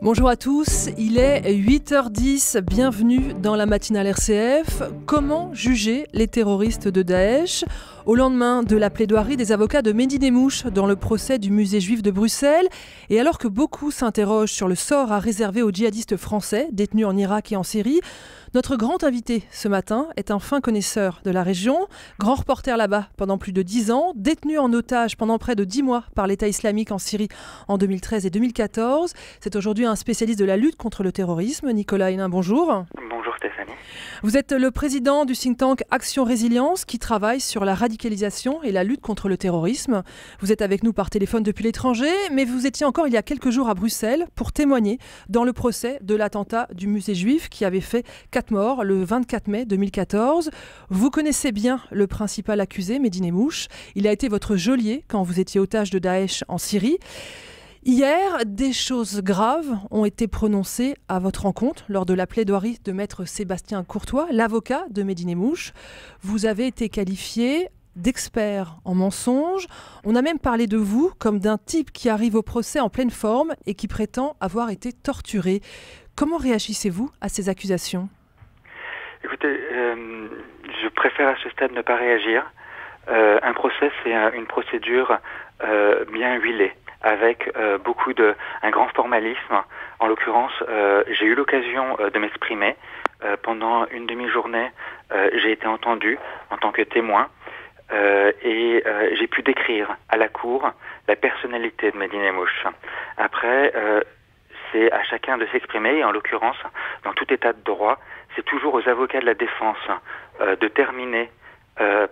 Bonjour à tous, il est 8h10, bienvenue dans la matinale RCF. Comment juger les terroristes de Daesh ? Au lendemain de la plaidoirie des avocats de Mehdi Nemmouche dans le procès du musée juif de Bruxelles, et alors que beaucoup s'interrogent sur le sort à réserver aux djihadistes français détenus en Irak et en Syrie, notre grand invité ce matin est un fin connaisseur de la région, grand reporter là-bas pendant plus de 10 ans, détenu en otage pendant près de 10 mois par l'État islamique en Syrie en 2013 et 2014. C'est aujourd'hui un spécialiste de la lutte contre le terrorisme. Nicolas Hénin, bonjour. Bonjour Stéphanie. Vous êtes le président du think tank Action Résilience qui travaille sur la radicalisation et la lutte contre le terrorisme. Vous êtes avec nous par téléphone depuis l'étranger, mais vous étiez encore il y a quelques jours à Bruxelles pour témoigner dans le procès de l'attentat du musée juif qui avait fait 4 morts le 24 mai 2014. Vous connaissez bien le principal accusé, Mehdi Nemmouche. Il a été votre geôlier quand vous étiez otage de Daesh en Syrie. Hier, des choses graves ont été prononcées à votre encontre lors de la plaidoirie de maître Sébastien Courtois, l'avocat de Mehdi Nemmouche. Vous avez été qualifié d'expert en mensonges. On a même parlé de vous comme d'un type qui arrive au procès en pleine forme et qui prétend avoir été torturé. Comment réagissez-vous à ces accusations ? Écoutez, je préfère à ce stade ne pas réagir. Un procès, c'est une procédure bien huilée, avec un grand formalisme. En l'occurrence, j'ai eu l'occasion de m'exprimer. Pendant une demi-journée, j'ai été entendu en tant que témoin et j'ai pu décrire à la cour la personnalité de Mehdi Nemmouche. Après, c'est à chacun de s'exprimer, et en l'occurrence, dans tout état de droit, c'est toujours aux avocats de la défense de terminer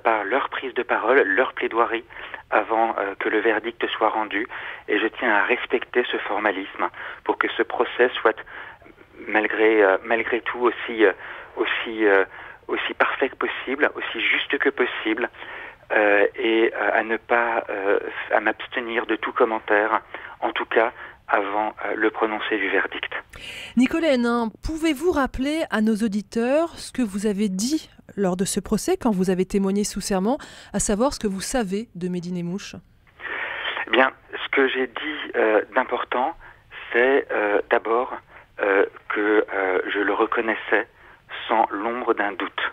par leur prise de parole, leur plaidoirie, avant que le verdict soit rendu. Et je tiens à respecter ce formalisme pour que ce procès soit, malgré tout, aussi parfait que possible, aussi juste que possible, et à ne pas à m'abstenir de tout commentaire, en tout cas avant le prononcé du verdict. Nicolas Hénin, pouvez-vous rappeler à nos auditeurs ce que vous avez dit lors de ce procès, quand vous avez témoigné sous serment, à savoir ce que vous savez de Mehdi Nemmouche ? Eh bien, ce que j'ai dit d'important, c'est d'abord que je le reconnaissais sans l'ombre d'un doute.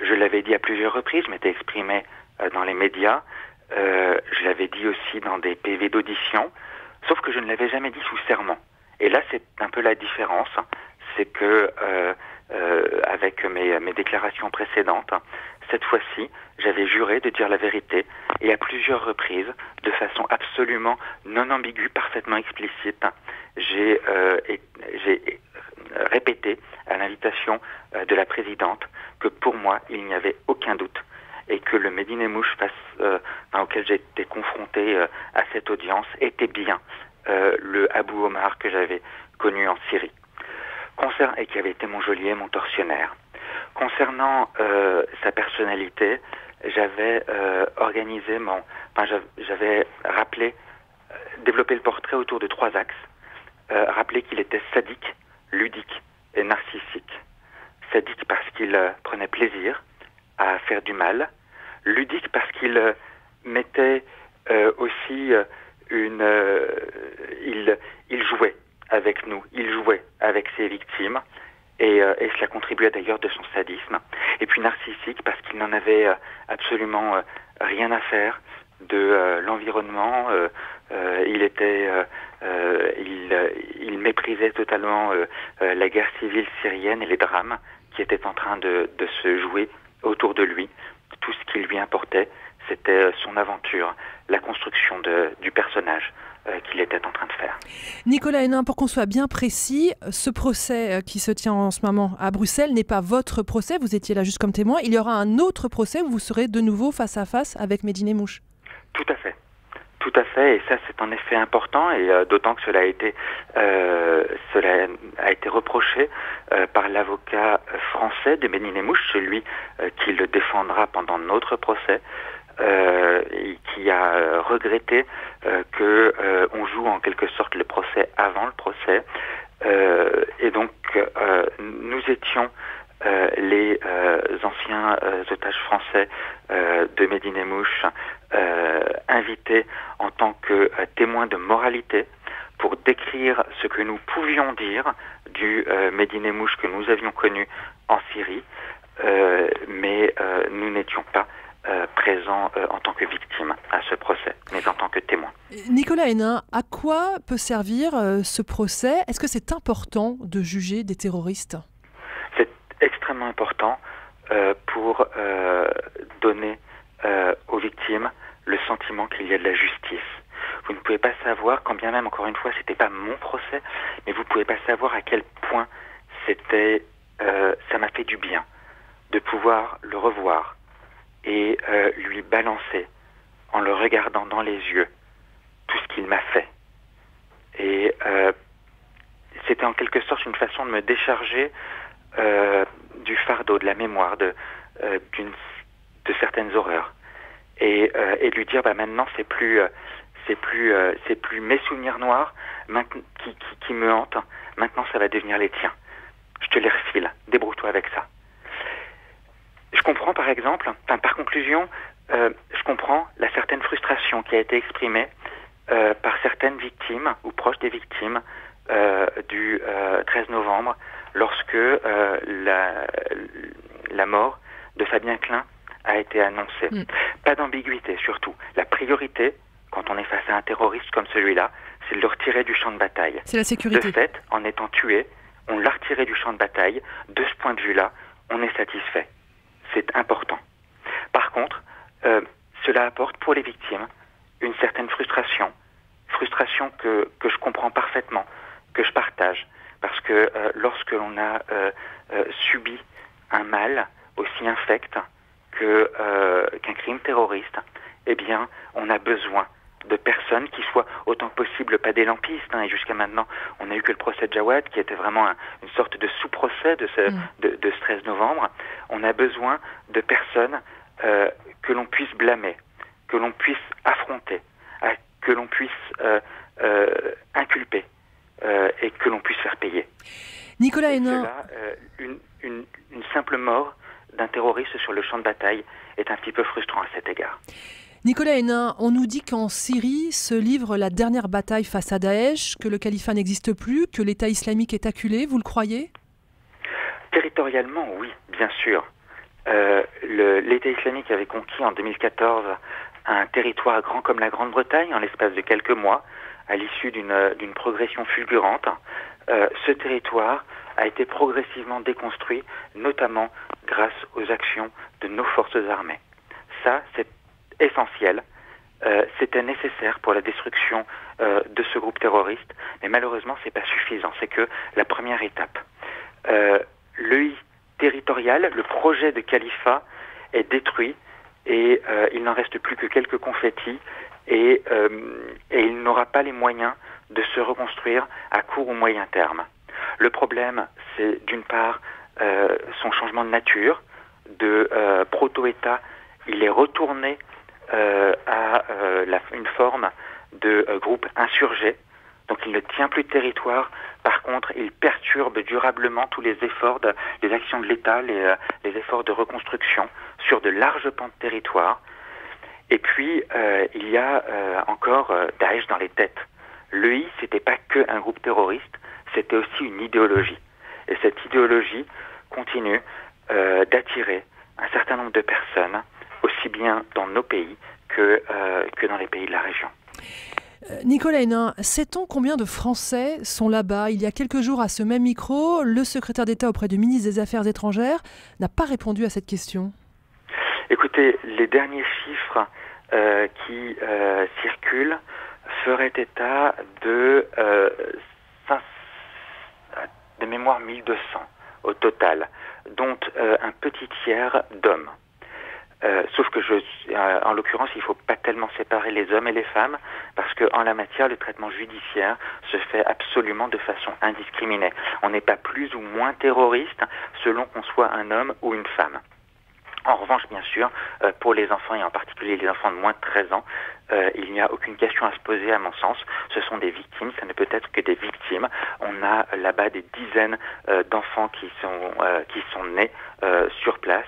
Je l'avais dit à plusieurs reprises, je m'étais exprimé dans les médias, je l'avais dit aussi dans des PV d'audition, sauf que je ne l'avais jamais dit sous serment. Et là, c'est un peu la différence, c'est que avec mes déclarations précédentes, cette fois-ci, j'avais juré de dire la vérité, et à plusieurs reprises, de façon absolument non ambiguë, parfaitement explicite, j'ai répété à l'invitation de la présidente que pour moi, il n'y avait aucun doute, et que le Mehdi Nemmouche auquel j'ai été confronté à cette audience était bien le Abou Omar que j'avais connu en Syrie, et qui avait été mon geôlier, mon tortionnaire. Concernant sa personnalité, j'avais j'avais développé le portrait autour de 3 axes. Rappelé qu'il était sadique, ludique et narcissique. Sadique parce qu'il prenait plaisir à faire du mal. Ludique parce qu'il mettait aussi il jouait avec nous, il jouait avec ses victimes, et cela contribuait d'ailleurs de son sadisme. Et puis narcissique parce qu'il n'en avait absolument rien à faire de l'environnement. Il méprisait totalement la guerre civile syrienne et les drames qui étaient en train de se jouer autour de lui. Tout ce qui lui importait, c'était son aventure, la construction du personnage qu'il était en train de faire. Nicolas Hénin, pour qu'on soit bien précis, ce procès qui se tient en ce moment à Bruxelles n'est pas votre procès, vous étiez là juste comme témoin. Il y aura un autre procès où vous serez de nouveau face à face avec Mehdi Nemmouche. Tout à fait. Tout à fait, et ça c'est en effet important, et d'autant que cela a été reproché par l'avocat français de Mehdi Nemmouche, celui qui le défendra pendant notre procès, et qui a regretté qu'on joue en quelque sorte le procès avant le procès. Et donc nous étions les anciens otages français de Mehdi Nemmouche invités en tant que témoins de moralité pour décrire ce que nous pouvions dire du Medine-Mouche que nous avions connu en Syrie, mais nous n'étions pas présents en tant que victimes à ce procès, mais en tant que témoins. Nicolas Hénin, à quoi peut servir ce procès? Est-ce que c'est important de juger des terroristes? C'est extrêmement important pour donner aux victimes le sentiment qu'il y a de la justice. Vous ne pouvez pas savoir, quand bien même, encore une fois, c'était pas mon procès, mais vous ne pouvez pas savoir à quel point ça m'a fait du bien de pouvoir le revoir et lui balancer, en le regardant dans les yeux, tout ce qu'il m'a fait. Et c'était en quelque sorte une façon de me décharger du fardeau, de la mémoire, de certaines horreurs. Et de lui dire, maintenant, c'est plus mes souvenirs noirs qui me hantent. Maintenant, ça va devenir les tiens. Je te les refile. Débrouille-toi avec ça. Je comprends, par exemple, par conclusion, je comprends la certaine frustration qui a été exprimée par certaines victimes ou proches des victimes du 13 novembre, lorsque la mort de Fabien Klein a été annoncée. Pas d'ambiguïté, surtout. La priorité, quand on est face à un terroriste comme celui-là, c'est de le retirer du champ de bataille. C'est la sécurité. De fait, en étant tué, on l'a retiré du champ de bataille. De ce point de vue-là, on est satisfait. C'est important. Par contre, cela apporte pour les victimes une certaine frustration que je comprends parfaitement, que je partage, parce que lorsque l'on a subi un mal aussi infect qu'un crime terroriste, eh bien, on a besoin de personnes qui soient autant que possible pas des lampistes. Et jusqu'à maintenant, on n'a eu que le procès de Jawad, qui était vraiment une sorte de sous-procès de ce 13 novembre. On a besoin de personnes que l'on puisse blâmer, que l'on puisse affronter, que l'on puisse inculper et que l'on puisse faire payer. Nicolas Hénin. Une simple mort d'un terroriste sur le champ de bataille est un petit peu frustrant à cet égard. Nicolas Hénin, on nous dit qu'en Syrie se livre la dernière bataille face à Daesh, que le califat n'existe plus, que l'État islamique est acculé, vous le croyez? Territorialement, oui, bien sûr. L'État islamique avait conquis en 2014 un territoire grand comme la Grande-Bretagne en l'espace de quelques mois, à l'issue d'une progression fulgurante. Ce territoire a été progressivement déconstruit, notamment grâce aux actions de nos forces armées. Ça, c'est essentiel. C'était nécessaire pour la destruction de ce groupe terroriste, mais malheureusement, c'est pas suffisant. C'est que la première étape. L'EI territorial, le projet de califat, est détruit et il n'en reste plus que quelques confettis et il n'aura pas les moyens de se reconstruire à court ou moyen terme. Le problème, c'est d'une part son changement de nature, de proto-État, il est retourné à une forme de groupe insurgé, donc il ne tient plus de territoire. Par contre, il perturbe durablement tous les efforts, les actions de l'État, les efforts de reconstruction sur de larges pans de territoire. Et puis, il y a encore Daesh dans les têtes. L'EI, c'était pas que un groupe terroriste, c'était aussi une idéologie. Et cette idéologie continue d'attirer un certain nombre de personnes, aussi bien dans nos pays que dans les pays de la région. Nicolas Hénin, sait-on combien de Français sont là-bas? Il y a quelques jours, à ce même micro, le secrétaire d'État auprès du ministre des Affaires étrangères n'a pas répondu à cette question. Écoutez, les derniers chiffres qui circulent feraient état de mémoire 1200 au total, dont un petit tiers d'hommes. Sauf que en l'occurrence, il ne faut pas tellement séparer les hommes et les femmes, parce qu'en la matière, le traitement judiciaire se fait absolument de façon indiscriminée. On n'est pas plus ou moins terroriste selon qu'on soit un homme ou une femme. En revanche, bien sûr, pour les enfants, et en particulier les enfants de moins de 13 ans, il n'y a aucune question à se poser à mon sens. Ce sont des victimes, ça ne peut être que des victimes. On a là-bas des dizaines d'enfants qui sont nés sur place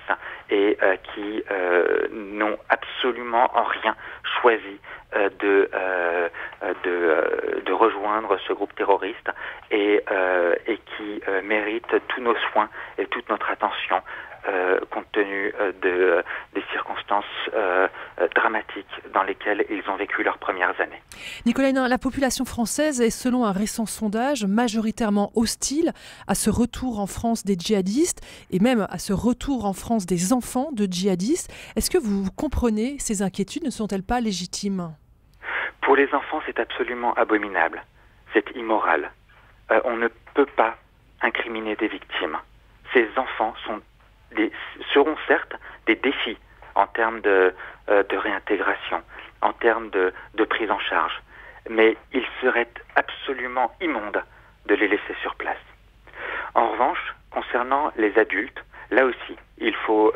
et qui n'ont absolument en rien choisi de rejoindre ce groupe terroriste et qui mérite tous nos soins et toute notre attention compte tenu des circonstances dramatiques dans lesquelles ils ont vécu leurs premières années. Nicolas Hénin, la population française est, selon un récent sondage, majoritairement hostile à ce retour en France des djihadistes et même à ce retour en France des enfants de djihadistes. Est-ce que vous comprenez ces inquiétudes? Ne sont-elles pas légitimes? Pour les enfants, c'est absolument abominable. C'est immoral. On ne peut pas incriminer des victimes. Ces enfants seront certes des défis en termes de réintégration, en termes de prise en charge, mais il serait absolument immonde de les laisser sur place. En revanche, concernant les adultes, là aussi, il faut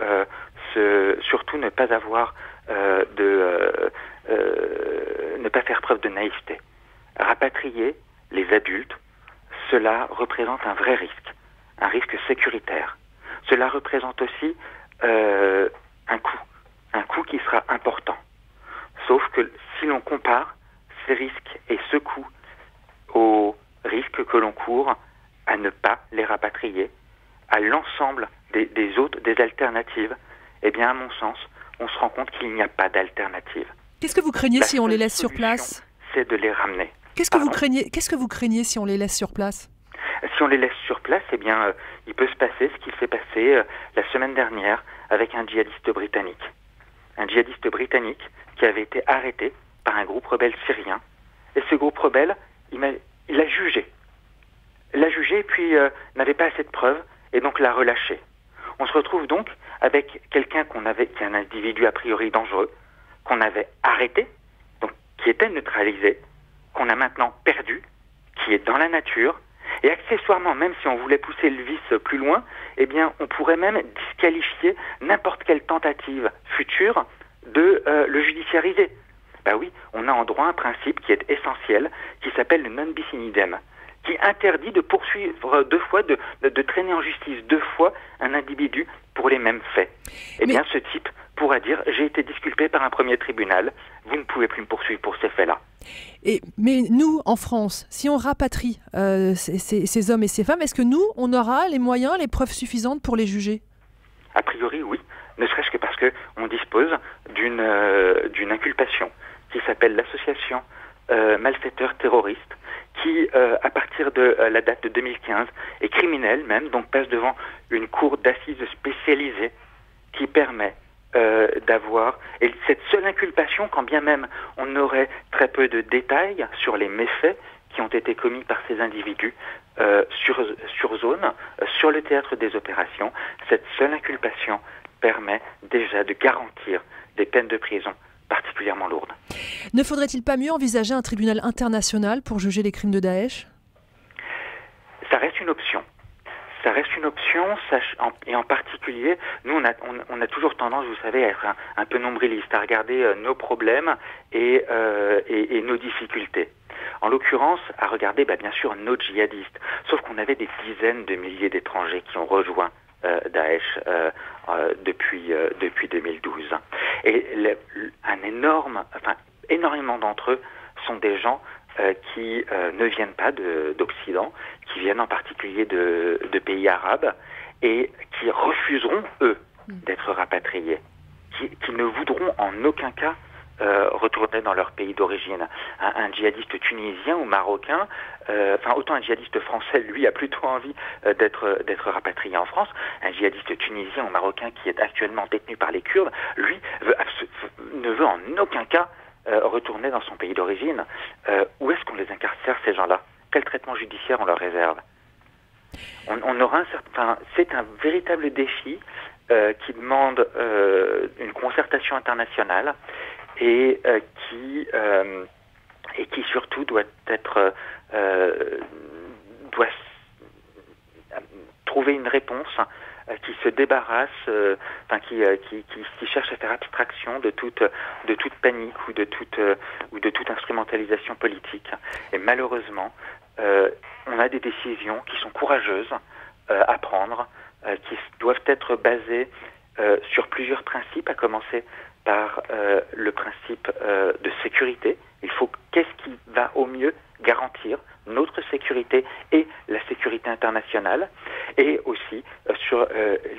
surtout ne pas avoir ne pas faire preuve de naïveté. Rapatrier les adultes, cela représente un vrai risque sécuritaire. Cela représente aussi un coût qui sera important. Sauf que si l'on compare ces risques et ce coût aux risques que l'on court à ne pas les rapatrier, à l'ensemble des alternatives, eh bien, à mon sens, on se rend compte qu'il n'y a pas d'alternative. Qu'est-ce que vous craignez si on les laisse sur place? C'est de les ramener. Qu'est-ce que vous craignez si on les laisse sur place? Si on les laisse sur place, eh bien, il peut se passer ce qui s'est passé la semaine dernière avec un djihadiste britannique. Un djihadiste britannique qui avait été arrêté par un groupe rebelle syrien. Et ce groupe rebelle, il l'a jugé. L'a jugé et puis n'avait pas assez de preuves et donc l'a relâché. On se retrouve donc avec quelqu'un qui est un individu a priori dangereux, qu'on avait arrêté, donc qui était neutralisé, qu'on a maintenant perdu, qui est dans la nature. Et accessoirement, même si on voulait pousser le vice plus loin, eh bien, on pourrait même disqualifier n'importe quelle tentative future de le judiciariser. Ben oui, on a en droit un principe qui est essentiel, qui s'appelle le non bis in idem, qui interdit de poursuivre deux fois, de traîner en justice deux fois un individu pour les mêmes faits. Eh bien, ce type pourra dire « j'ai été disculpé par un premier tribunal, vous ne pouvez plus me poursuivre pour ces faits-là ». Mais nous, en France, si on rapatrie ces hommes et ces femmes, est-ce que nous, on aura les moyens, les preuves suffisantes pour les juger? A priori, oui. Ne serait-ce que parce qu'on dispose d'une inculpation qui s'appelle l'association malfaiteur terroriste, qui, à partir de la date de 2015, est criminelle même, donc passe devant une cour d'assises spécialisée qui permet d'avoir... Et cette seule inculpation, quand bien même on aurait très peu de détails sur les méfaits qui ont été commis par ces individus sur zone, sur le théâtre des opérations, cette seule inculpation permet déjà de garantir des peines de prison particulièrement lourdes. Ne faudrait-il pas mieux envisager un tribunal international pour juger les crimes de Daesh? Ça reste une option. Ça reste une option, et en particulier, nous on a toujours tendance, vous savez, à être un peu nombriliste, à regarder nos problèmes et nos difficultés. En l'occurrence, à regarder bien sûr nos djihadistes, sauf qu'on avait des dizaines de milliers d'étrangers qui ont rejoint Daesh depuis 2012. Et énormément d'entre eux sont des gens qui ne viennent pas d'Occident, qui viennent en particulier de pays arabes et qui refuseront, eux, d'être rapatriés, qui ne voudront en aucun cas retourner dans leur pays d'origine. Un djihadiste tunisien ou marocain, autant un djihadiste français, lui, a plutôt envie d'être rapatrié en France. Un djihadiste tunisien ou marocain qui est actuellement détenu par les Kurdes, lui, ne veut en aucun cas retourner dans son pays d'origine. Où est-ce qu'on les incarcère, ces gens-là? Quel traitement judiciaire on leur réserve? C'est un véritable défi qui demande une concertation internationale et qui surtout doit trouver une réponse qui se débarrasse, qui cherche à faire abstraction de toute panique ou de toute instrumentalisation politique. Et malheureusement, on a des décisions qui sont courageuses à prendre, qui doivent être basées sur plusieurs principes, à commencer par le principe sécurité. Il faut qu'est-ce qui va au mieux garantir notre sécurité et la sécurité internationale, et aussi sur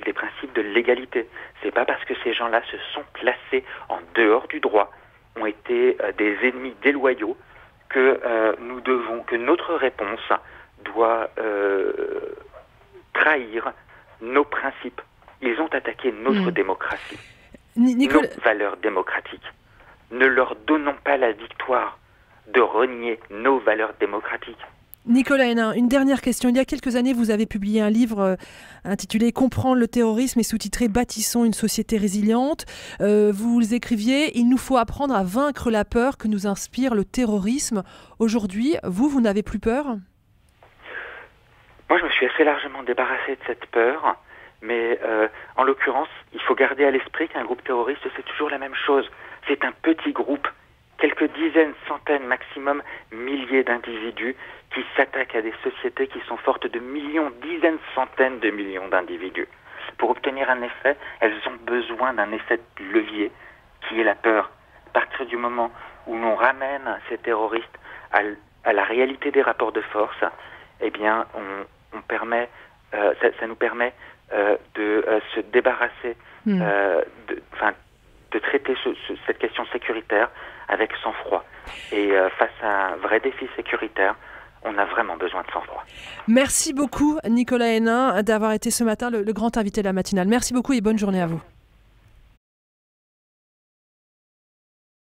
les principes de l'égalité. C'est pas parce que ces gens-là se sont placés en dehors du droit, ont été des ennemis déloyaux, que que notre réponse doit trahir nos principes. Ils ont attaqué notre démocratie, nos valeurs démocratiques. Ne leur donnons pas la victoire de renier nos valeurs démocratiques. Nicolas Hénin, une dernière question. Il y a quelques années, vous avez publié un livre intitulé « Comprendre le terrorisme » et sous-titré « Bâtissons une société résiliente ». Vous écriviez « Il nous faut apprendre à vaincre la peur que nous inspire le terrorisme ». Aujourd'hui, vous n'avez plus peur ? Moi, je me suis assez largement débarrassé de cette peur. Mais en l'occurrence, il faut garder à l'esprit qu'un groupe terroriste, c'est toujours la même chose. C'est un petit groupe, quelques dizaines, centaines, maximum milliers d'individus qui s'attaquent à des sociétés qui sont fortes de millions, dizaines, centaines de millions d'individus. Pour obtenir un effet, elles ont besoin d'un effet de levier, qui est la peur. À partir du moment où l'on ramène ces terroristes à la réalité des rapports de force, eh bien, ça nous permet de se débarrasser, de traiter cette question sécuritaire avec sang-froid. Et face à un vrai défi sécuritaire, on a vraiment besoin de sang-froid. Merci beaucoup Nicolas Hénin d'avoir été ce matin le grand invité de la matinale. Merci beaucoup et bonne journée à vous.